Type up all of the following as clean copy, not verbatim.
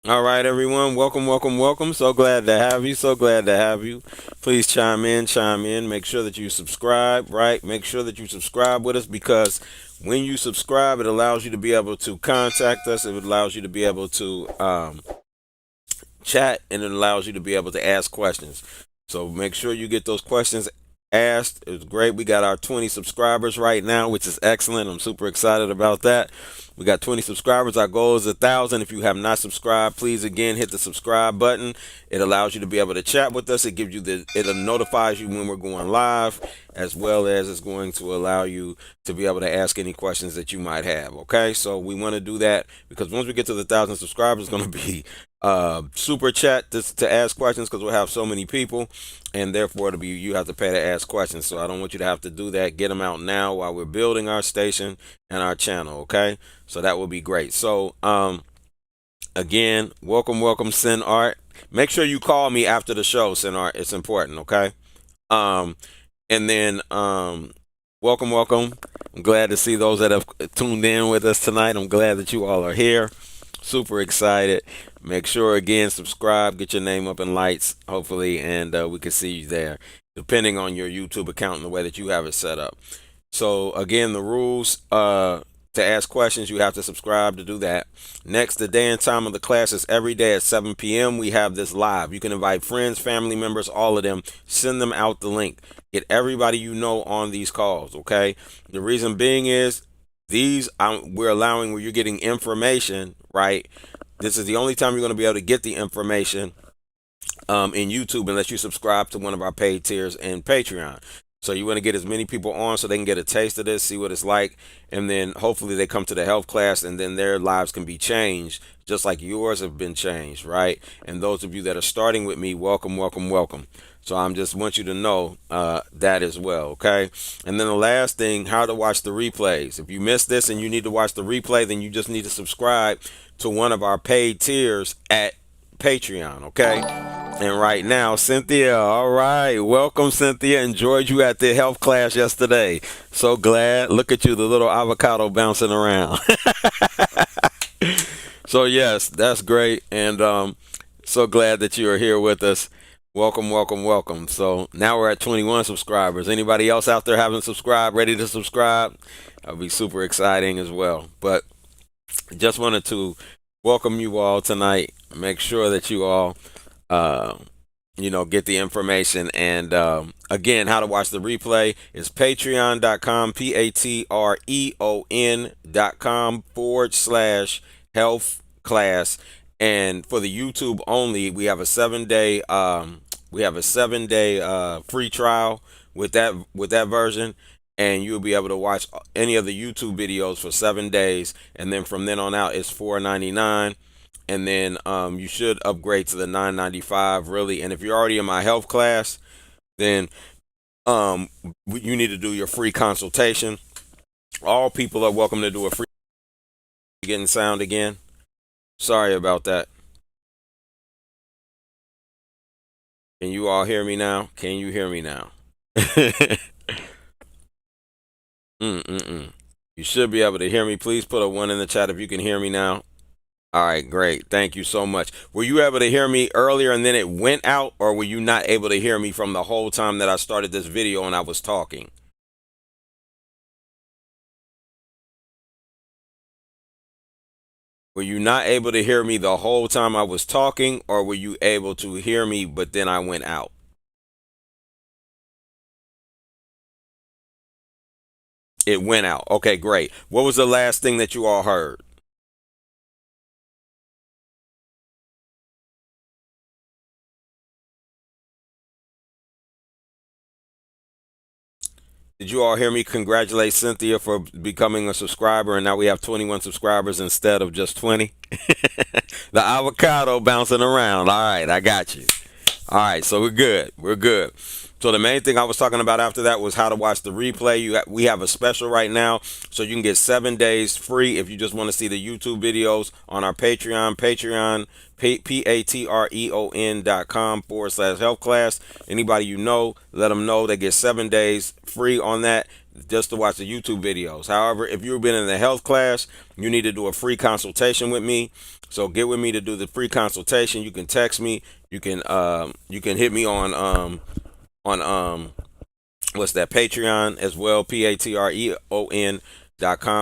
All right, everyone. Welcome, welcome, welcome. So glad to have you. So glad to have you. Please chime in, chime in. Make sure that you subscribe, right? Make sure that you subscribe with us because when you subscribe, it allows you to be able to contact us. It allows you to be able to chat, and it allows you to be able to ask questions. So make sure you get those questions asked. It's great. We got our 20 subscribers right now, which is excellent. I'm super excited about that. We got 20 subscribers. Our goal is 1,000. If you have not subscribed, please again hit the subscribe button. It allows you to be able to chat with us. It gives you it notifies you when we're going live, as well as it's going to allow you to be able to ask any questions that you might have. Okay, so we want to do that because once we get to the 1,000 subscribers, it's going to be super chat to ask questions because we'll have so many people, and therefore it'll be you have to pay to ask questions. So I don't want you to have to do that. Get them out now while we're building our station and our channel. Okay, so that would be great. So again, welcome, Sin Art. Make sure you call me after the show, Sin Art. It's important. Okay. Um, and then welcome. I'm glad to see those that have tuned in with us tonight. I'm glad that you all are here. Super excited. Make sure again subscribe, get your name up in lights, hopefully, and we can see you there, depending on your YouTube account and the way that you have it set up. So again, the rules to ask questions, you have to subscribe to do that. Next, the day and time of the class is every day at 7 p.m. We have this live. You can invite friends, family members, all of them. Send them out the link. Get everybody you know on these calls. Okay. The reason being is we're allowing where you're getting information, right? This is the only time you're going to be able to get the information in YouTube unless you subscribe to one of our paid tiers in Patreon. So you want to get as many people on so they can get a taste of this, see what it's like, and then hopefully they come to the health class and then their lives can be changed just like yours have been changed, right? And those of you that are starting with me, welcome. So I'm just want you to know that as well, okay? And then the last thing, how to watch the replays. If you missed this and you need to watch the replay, then you just need to subscribe to one of our paid tiers at Patreon, okay? And right now, Cynthia, all right, welcome, Cynthia. Enjoyed you at the health class yesterday. So glad. Look at you, the little avocado bouncing around. So yes, that's great, and so glad that you are here with us. Welcome. So now we're at 21 subscribers. Anybody else out there haven't subscribed, ready to subscribe? That'll be super exciting as well. But just wanted to welcome you all tonight. Make sure that you all, uh, get the information. And again, how to watch the replay is patreon.com, patreon.com/health class. And for the YouTube only, we have a 7 day free trial with that version, and you'll be able to watch any of the YouTube videos for 7 days, and then from then on out it's $4.99, and then you should upgrade to the $9.95 really. And if you're already in my health class, then you need to do your free consultation. All people are welcome to do a free. Getting sound again. Sorry about that. Can you all hear me now? Can you hear me now? Mm-mm-mm. You should be able to hear me. Please put a 1 in the chat if you can hear me now. All right, great. Thank you so much. Were you able to hear me earlier and then it went out, or were you not able to hear me from the whole time that I started this video and I was talking? Were you not able to hear me the whole time I was talking, or were you able to hear me but then I went out? It went out. Okay, great. What was the last thing that you all heard? Did you all hear me congratulate Cynthia for becoming a subscriber, and now we have 21 subscribers instead of just 20? The avocado bouncing around. All right, I got you. All right, so we're good. We're good. So the main thing I was talking about after that was how to watch the replay. We have a special right now, so you can get 7 days free if you just want to see the YouTube videos on our Patreon, patreon.com/health class. Anybody you know, let them know they get 7 days free on that. just to watch the YouTube videos. However, if you've been in the health class, you need to do a free consultation with me. So get with me to do the free consultation. You can text me. You can hit me on what's that, Patreon as well, patreon.com.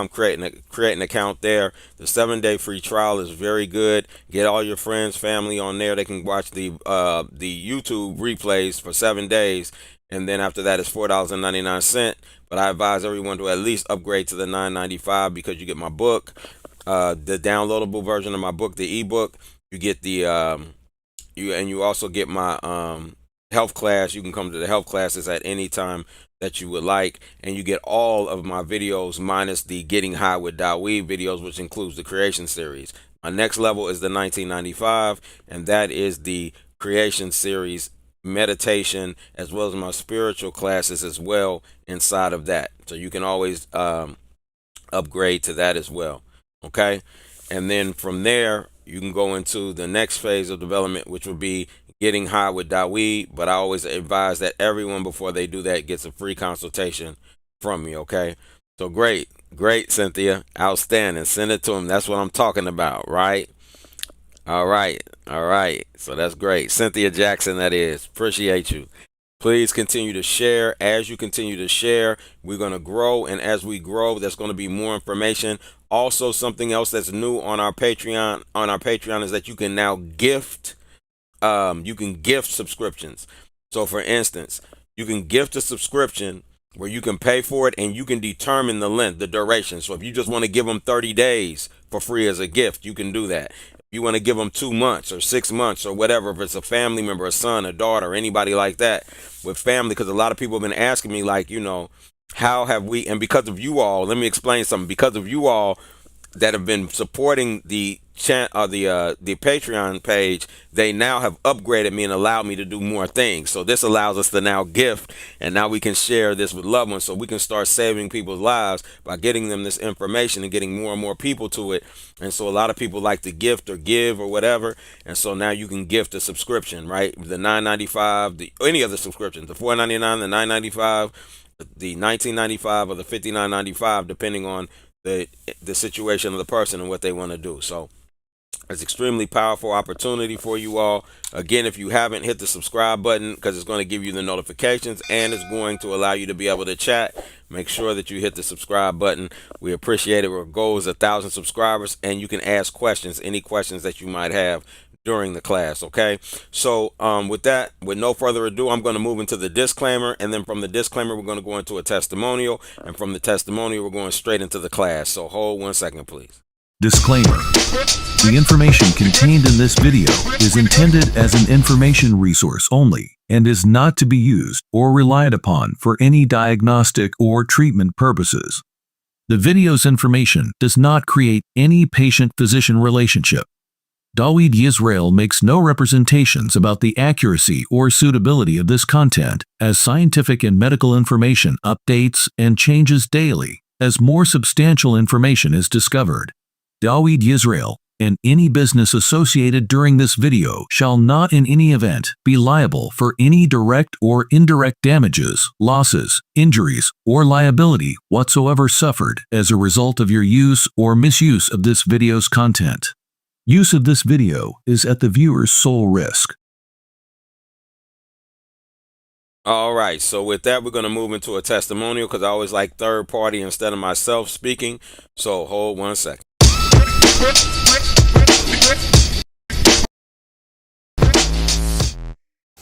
Create an account there. The 7-day free trial is very good. Get all your friends, family on there. They can watch the YouTube replays for 7 days, and then after that it's $4.99. But I advise everyone to at least upgrade to the $9.95 because you get my book, the downloadable version of my book, the ebook. You get the you also get my health class. You can come to the health classes at any time that you would like, and you get all of my videos minus the Getting High with Dawid videos, which includes the creation series. My next level is the 1995, and that is the creation series meditation, as well as my spiritual classes as well inside of that. So you can always upgrade to that as well. Okay, and then from there you can go into the next phase of development, which will be Getting High with Dawid. But I always advise that everyone, before they do that, gets a free consultation from me. Okay, so great, Cynthia, outstanding. Send it to him. That's what I'm talking about, right? All right. So that's great, Cynthia Jackson. That is, appreciate you. Please continue to share. As you continue to share, we're going to grow. And as we grow, there's going to be more information. Also, something else that's new on our Patreon is that you can now gift. You can gift subscriptions. So for instance, you can gift a subscription where you can pay for it and you can determine the length, the duration. So if you just want to give them 30 days for free as a gift, you can do that. You want to give them 2 months or 6 months or whatever, if it's a family member, a son, a daughter, anybody like that with family, because a lot of people have been asking me, like, how have we, and because of you all, let me explain something. Because of you all that have been supporting the Patreon page, they now have upgraded me and allowed me to do more things. So this allows us to now gift, and now we can share this with loved ones, so we can start saving people's lives by getting them this information and getting more and more people to it. And so a lot of people like to gift or give or whatever, and so now you can gift a subscription, right? The $9.95, any other subscriptions, the $4.99, the $9.95, the $19.95, or the $59.95, depending on the situation of the person and what they want to do. So it's extremely powerful opportunity for you all. Again, if you haven't, hit the subscribe button, because it's going to give you the notifications and it's going to allow you to be able to chat. Make sure that you hit the subscribe button. We appreciate it. Our goal is 1,000 subscribers, and you can ask questions, any questions that you might have during the class. Okay, so with that, with no further ado, I'm going to move into the disclaimer, and then from the disclaimer we're going to go into a testimonial, and from the testimonial we're going straight into the class. So hold 1 second, please. Disclaimer. The information contained in this video is intended as an information resource only and is not to be used or relied upon for any diagnostic or treatment purposes. The video's information does not create any patient-physician relationship. Dawid Yisrael makes no representations about the accuracy or suitability of this content, as scientific and medical information updates and changes daily as more substantial information is discovered. Dawid Yisrael and any business associated during this video shall not in any event be liable for any direct or indirect damages, losses, injuries, or liability whatsoever suffered as a result of your use or misuse of this video's content. Use of this video is at the viewer's sole risk. All right, so with that, we're going to move into a testimonial, because I always like third party instead of myself speaking. So hold 1 second.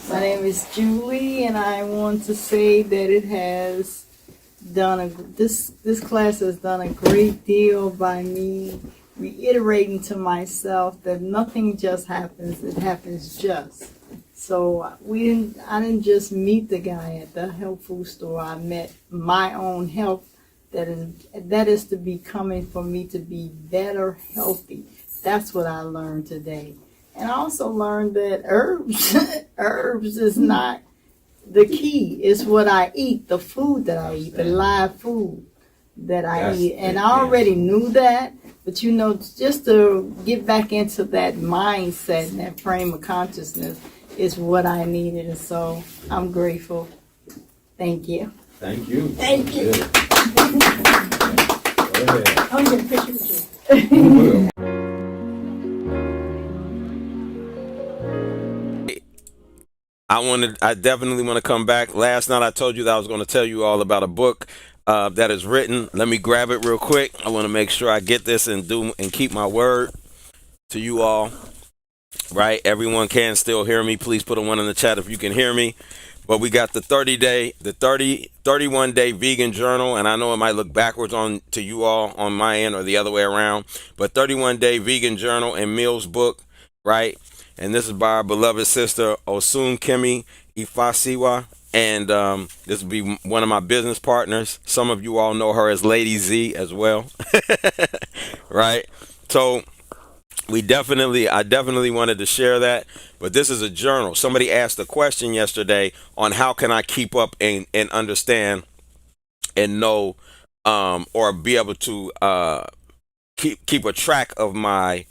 My name is Julie, and I want to say that it has done this class has done a great deal by me reiterating to myself that nothing just happens, it happens just. So I didn't just meet the guy at the health food store. I met my own health that is to be coming for me to be better, healthy. That's what I learned today. And I also learned that herbs is not the key. It's what I eat, the food that I eat, the live food that I eat. And I already knew that, but just to get back into that mindset and that frame of consciousness is what I needed. And so I'm grateful. Thank you. Thank you. Thank you. Go ahead. I'll get a picture with you. I definitely want to come back. Last night I told you that I was going to tell you all about a book that is written. Let me grab it real quick. I want to make sure I get this and keep my word to you all. Right? Everyone can still hear me. Please put a 1 in the chat if you can hear me. But we got the 31 day vegan journal, and I know it might look backwards on to you all on my end or the other way around, but 31 day vegan journal and meals book, right? And this is by our beloved sister Osun Kemi Ifasiwa, and this will be one of my business partners. Some of you all know her as Lady Z as well, right? So I definitely wanted to share that, but this is a journal. Somebody asked a question yesterday on how can I keep up and understand and know or be able to keep a track of my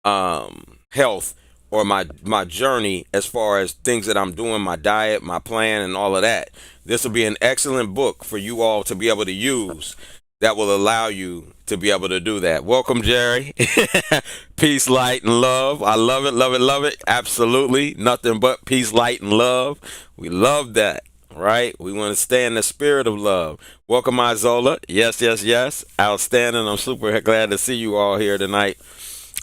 health or my journey as far as things that I'm doing, my diet, my plan, and all of that. This will be an excellent book for you all to be able to use that will allow you to be able to do that. Welcome, Jerry. Peace, light, and love. I love it, love it, love it. Absolutely. Nothing but peace, light, and love. We love that, right? We want to stay in the spirit of love. Welcome, Izola. Yes, yes, yes. Outstanding. I'm super glad to see you all here tonight.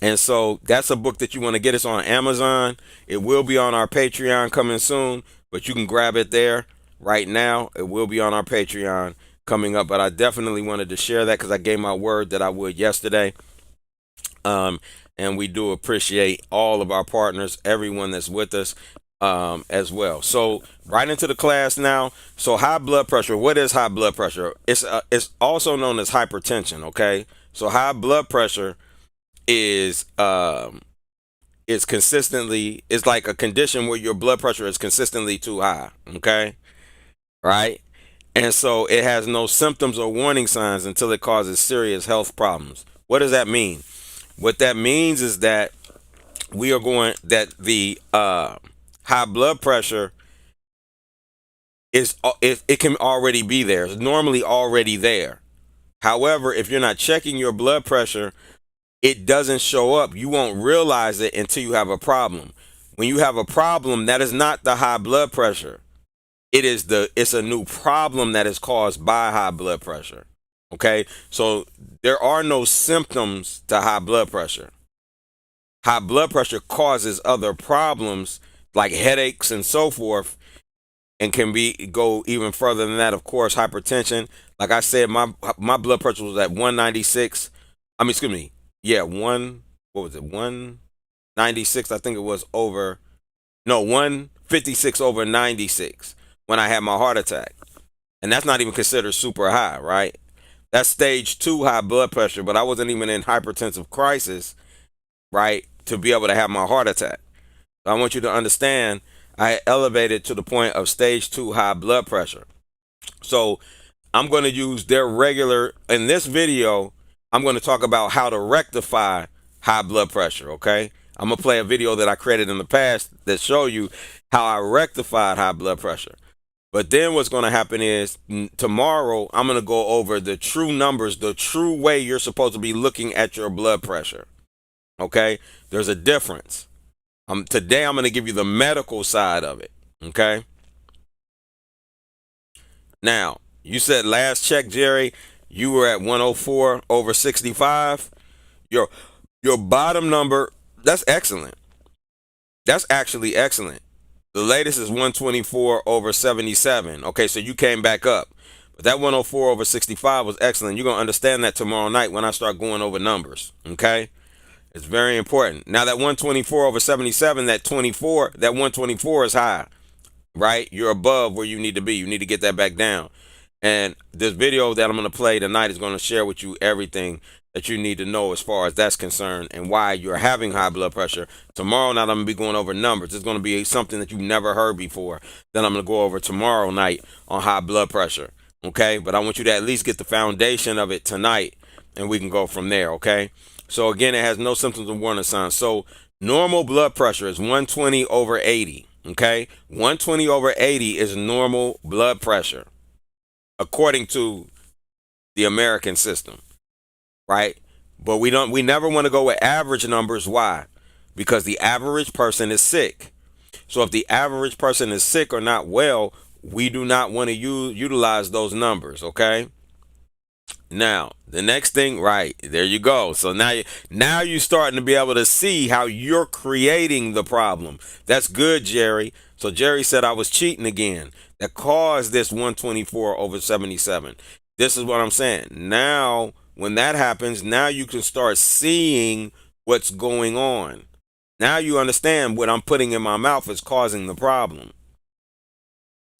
And so that's a book that you want to get. It's on Amazon. It will be on our Patreon coming soon, but you can grab it there right now. It will be on our Patreon coming up, but I definitely wanted to share that because I gave my word that I would yesterday. And we do appreciate all of our partners, everyone that's with us as well. So right into the class now. So high blood pressure. What is high blood pressure? It's also known as hypertension. Okay. So high blood pressure is consistently, it's like a condition where your blood pressure is consistently too high. Okay. Right. And so it has no symptoms or warning signs until it causes serious health problems. What does that mean? What that means is that the high blood pressure it can already be there. It's normally already there. However, if you're not checking your blood pressure, it doesn't show up. You won't realize it until you have a problem. When you have a problem, that is not the high blood pressure. It's a new problem that is caused by high blood pressure. Okay. So there are no symptoms to high blood pressure. High blood pressure causes other problems like headaches and so forth, and can go even further than that. Of course, hypertension. Like I said, my blood pressure was at 196. I mean, excuse me. Yeah, what was it? 196. I think it was 156 over 96 when I had my heart attack. And that's not even considered super high, right? That's stage 2 high blood pressure, but I wasn't even in hypertensive crisis, right, to be able to have my heart attack. So I want you to understand, I elevated to the point of stage 2 high blood pressure. So I'm going to use in this video, I'm going to talk about how to rectify high blood pressure, okay? I'm going to play a video that I created in the past that show you how I rectified high blood pressure. But then what's going to happen is tomorrow I'm going to go over the true numbers, the true way you're supposed to be looking at your blood pressure. Okay? There's a difference. Today I'm going to give you the medical side of it. Okay? Now, you said last check, Jerry, you were at 104 over 65. Your bottom number, that's excellent. That's actually excellent. The latest is 124 over 77. Okay, so you came back up. But that 104 over 65 was excellent. You're going to understand that tomorrow night when I start going over numbers. Okay? It's very important. Now that 124 over 77, that 124 is high. Right? You're above where you need to be. You need to get that back down. And this video that I'm going to play tonight is going to share with you everything that you need to know as far as that's concerned and why you're having high blood pressure. Tomorrow night, I'm going to be going over numbers. It's going to be something that you've never heard before that I'm going to go over tomorrow night on high blood pressure. Okay? But I want you to at least get the foundation of it tonight, and we can go from there. Okay? So again, it has no symptoms of warning signs. So normal blood pressure is 120 over 80. Okay? 120 over 80 is normal blood pressure. according to the American system, right? But we never want to go with average numbers. Why? Because the average person is sick. So if the average person is sick or not well, we do not want to utilize those numbers, okay? Now, the next thing, right, there you go. So now you're starting to be able to see how you're creating the problem. That's good, Jerry. So Jerry said I was cheating again. That caused this 124 over 77. This is what I'm saying. Now, when that happens, now you can start seeing what's going on. Now you understand what I'm putting in my mouth is causing the problem.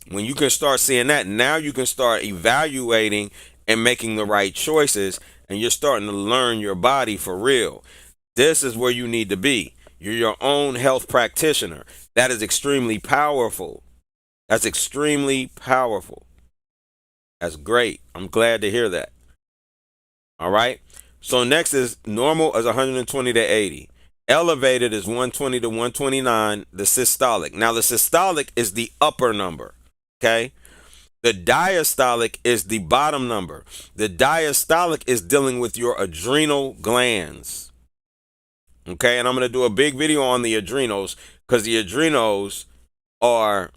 When you can start seeing that, now you can start evaluating and making the right choices, and you're starting to learn your body for real. This is where you need to be. You're your own health practitioner. That is extremely powerful. That's extremely powerful. That's great. I'm glad to hear that. All right. So next is normal is 120 to 80. Elevated is 120 to 129, the systolic. Now, the systolic is the upper number, okay? The diastolic is the bottom number. The diastolic is dealing with your adrenal glands, okay? And I'm going to do a big video on the adrenals because the adrenals are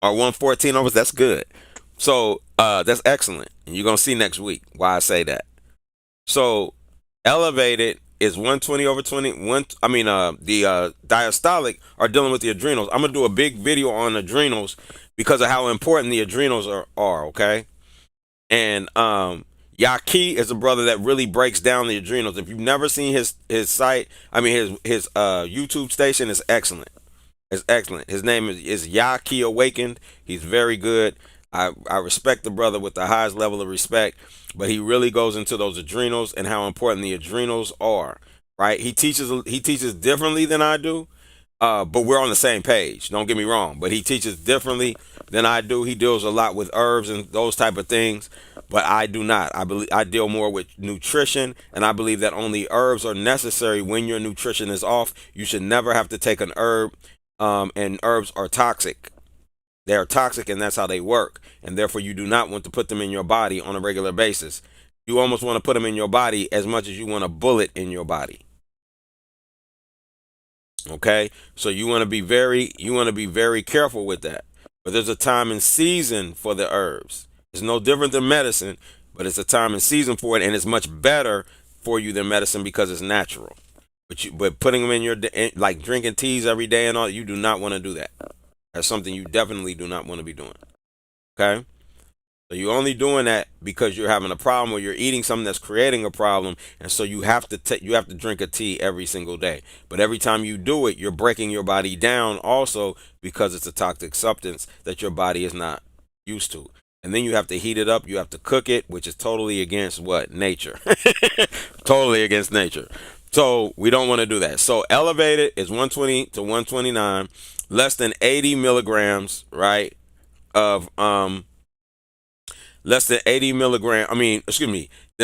114 over. That's good. So that's excellent. And you're going to see next week why I say that. So elevated is 120 over 21. The diastolic are dealing with the adrenals. I'm gonna do a big video on adrenals because of how important the adrenals are. Okay, and Yaki is a brother that really breaks down the adrenals. If you've never seen his site, his YouTube station is excellent. It's excellent. His name is Yaki Awakened. He's very good. I respect the brother with the highest level of respect, but he really goes into those adrenals and how important the adrenals are. Right? He teaches differently than I do, but we're on the same page. Don't get me wrong, but he teaches differently than I do. He deals a lot with herbs and those type of things, but I do not. I deal more with nutrition, and I believe that only herbs are necessary when your nutrition is off. You should never have to take an herb, and herbs are toxic. They are toxic, and that's how they work. And therefore, you do not want to put them in your body on a regular basis. You almost want to put them in your body as much as you want a bullet in your body. Okay? So you want to be very careful with that. But there's a time and season for the herbs. It's no different than medicine, but it's a time and season for it, and it's much better for you than medicine because it's natural. But putting them in like drinking teas every day and all, you do not want to do that. That's something you definitely do not want to be doing. Okay? So you're only doing that because you're having a problem or you're eating something that's creating a problem, and so you have to drink a tea every single day. But every time you do it, you're breaking your body down also because it's a toxic substance that your body is not used to. And then you have to heat it up, you have to cook it, which is totally against what? Nature. Totally against nature. So we don't want to do that. So elevated is 120 to 129, less than 80 milligrams, right? Of less than 80 milligram. Then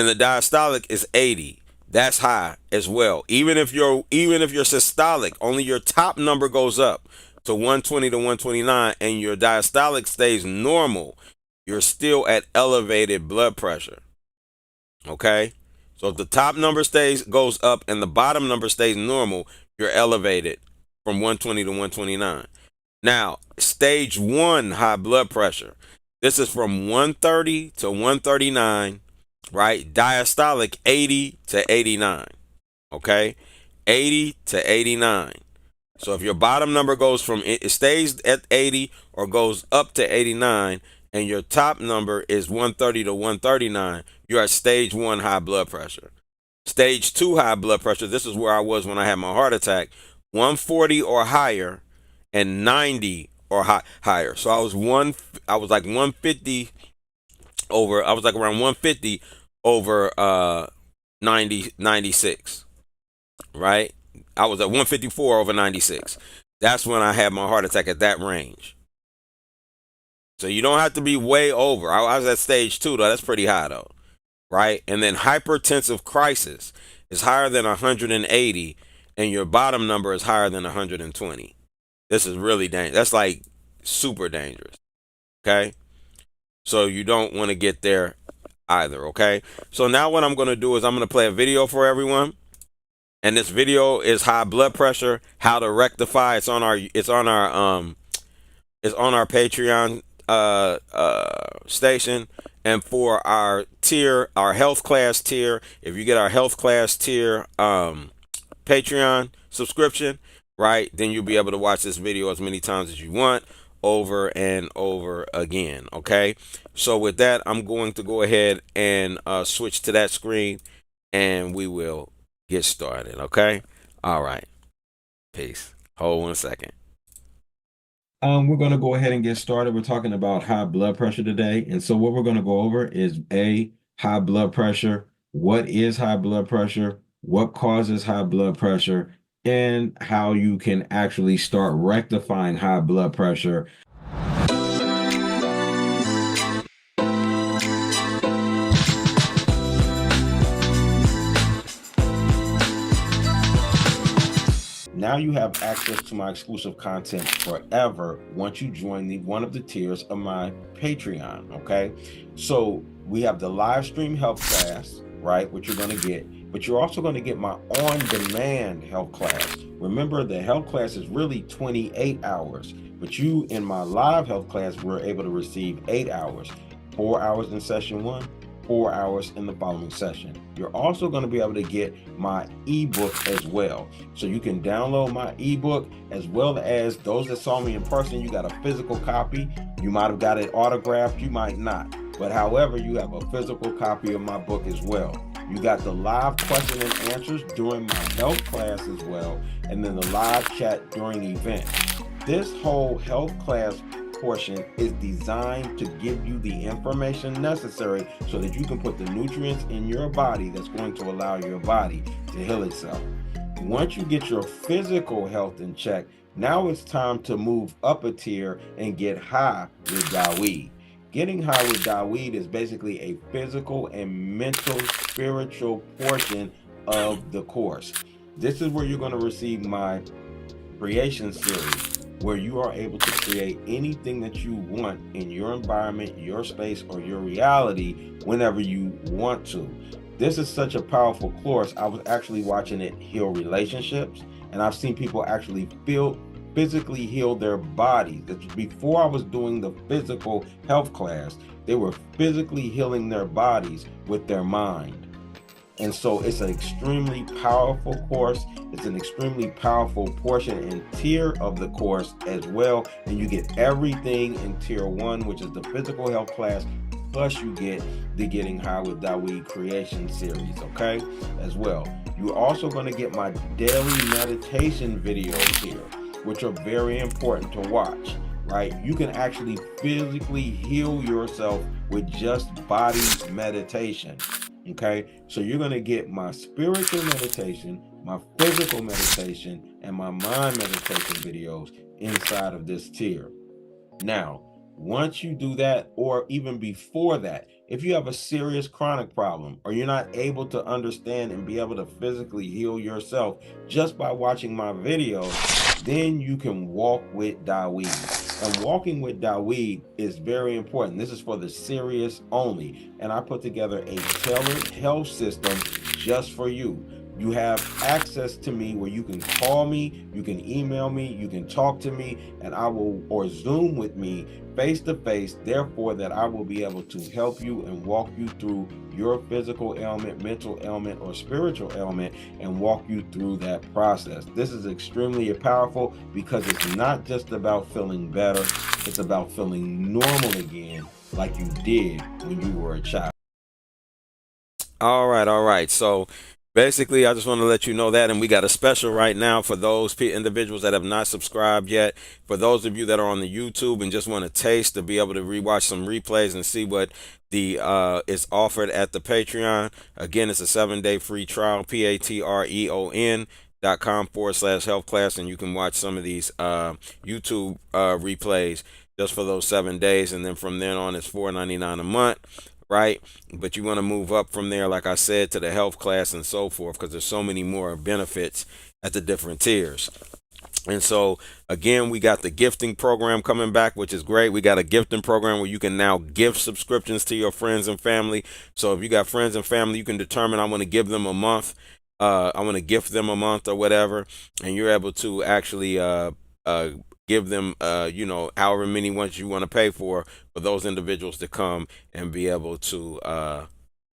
the diastolic is 80. That's high as well. Even if you're systolic, only your top number goes up to 120 to 129, and your diastolic stays normal, you're still at elevated blood pressure. Okay? So if the top number goes up and the bottom number stays normal, you're elevated from 120 to 129. Now, stage 1 high blood pressure. This is from 130 to 139, right? Diastolic 80 to 89. Okay? 80 to 89. So if your bottom number it stays at 80 or goes up to 89, and your top number is 130 to 139, you're at stage 1 high blood pressure. Stage 2 high blood pressure, this is where I was when I had my heart attack, 140 or higher and 90 or higher. So I was like 150 over, I was like around 150 over 96, right? I was at 154 over 96. That's when I had my heart attack, at that range. So you don't have to be way over. I was at stage 2 though. That's pretty high though, right? And then hypertensive crisis is higher than 180, and your bottom number is higher than 120. This is really dangerous. That's like super dangerous. Okay? So you don't want to get there either, okay? So now what I'm going to do is I'm going to play a video for everyone. And this video is high blood pressure, how to rectify. It's on our Patreon station. And for our tier, our health class tier, if you get our health class tier Patreon subscription, right, then you'll be able to watch this video as many times as you want, over and over again. Okay, so with that, I'm going to go ahead and switch to that screen, and we will get started. Okay, all right, peace. Hold 1 second. We're going to go ahead and get started. We're talking about high blood pressure today. And so what we're going to go over is high blood pressure. What is high blood pressure? What causes high blood pressure? And how you can actually start rectifying high blood pressure. Now you have access to my exclusive content forever once you join one of the tiers of my Patreon, okay? So we have the live stream health class, right, which you're going to get, but you're also going to get my on-demand health class. Remember, the health class is really 28 hours, but you in my live health class were able to receive 8 hours, 4 hours in session 1, 4 hours in the following session. You're also going to be able to get my ebook as well. So you can download my ebook, as well as those that saw me in person, you got a physical copy. You might have got it autographed, you might not. But however, you have a physical copy of my book as well. You got the live question and answers during my health class as well, and then the live chat during the event. This whole health class portion is designed to give you the information necessary so that you can put the nutrients in your body that's going to allow your body to heal itself. Once you get your physical health in check, now it's time to move up a tier and get high with Daweed. Getting high with Daweed is basically a physical and mental, spiritual portion of the course. This is where you're going to receive my creation series, where you are able to create anything that you want in your environment, your space, or your reality whenever you want to. This is such a powerful course. I was actually watching it heal relationships, and I've seen people actually physically heal their bodies. Before I was doing the physical health class, they were physically healing their bodies with their mind. And so it's an extremely powerful course. It's an extremely powerful portion and tier of the course as well. And you get everything in tier 1, which is the physical health class, plus you get the Getting High with Daweed creation series, okay, as well. You're also going to get my daily meditation videos here, which are very important to watch, right? You can actually physically heal yourself with just body meditation. Okay, so you're going to get my spiritual meditation, my physical meditation, and my mind meditation videos inside of this tier. Now, once you do that, or even before that, if you have a serious chronic problem, or you're not able to understand and be able to physically heal yourself just by watching my videos, then you can walk with Daweed. And walking with Daweed is very important. This is for the serious only. And I put together a tailored health system just for you. You have access to me where you can call me, you can email me, you can talk to me, and I will, or Zoom with me face to face, therefore that I will be able to help you and walk you through your physical ailment, mental ailment, or spiritual ailment, and walk you through that process. This is extremely powerful because it's not just about feeling better, it's about feeling normal again like you did when you were a child. All right. So basically, I just want to let you know that, and we got a special right now for those individuals that have not subscribed yet. For those of you that are on the YouTube and just want to taste, to be able to rewatch some replays and see what the is offered at the Patreon. Again, it's a 7-day free trial. patreon.com/health class, and you can watch some of these YouTube replays just for those 7 days, and then from then on, it's $4.99 a month. Right, but you want to move up from there, like I said, to the health class and so forth, because there's so many more benefits at the different tiers. And so again, we got the gifting program coming back, which is great. We got a gifting program where you can now gift subscriptions to your friends and family. So if you got friends and family, you can determine I want to give them a month. I want to gift them a month or whatever, and you're able to actually uh, give them however many ones you want to pay for those individuals to come and be able to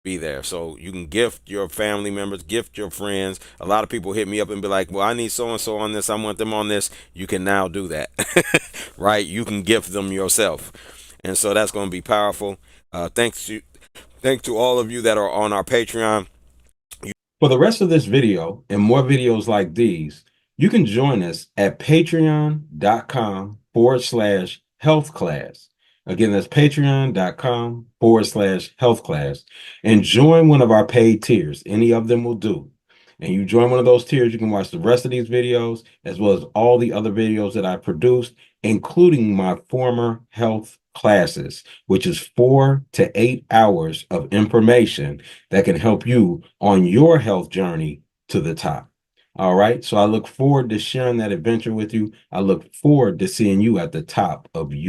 be there. So you can gift your family members, gift your friends. A lot of people hit me up and be like, well, I need so and so on this, I want them on this. You can now do that. Right? You can gift them yourself. And so that's going to be powerful. Thanks to all of you that are on our Patreon. For the rest of this video and more videos like these, you can join us at patreon.com/health class. Again, that's patreon.com/health class. And join one of our paid tiers. Any of them will do. And you join one of those tiers, you can watch the rest of these videos, as well as all the other videos that I produced, including my former health classes, which is 4 to 8 hours of information that can help you on your health journey to the top. All right. So I look forward to sharing that adventure with you. I look forward to seeing you at the top of your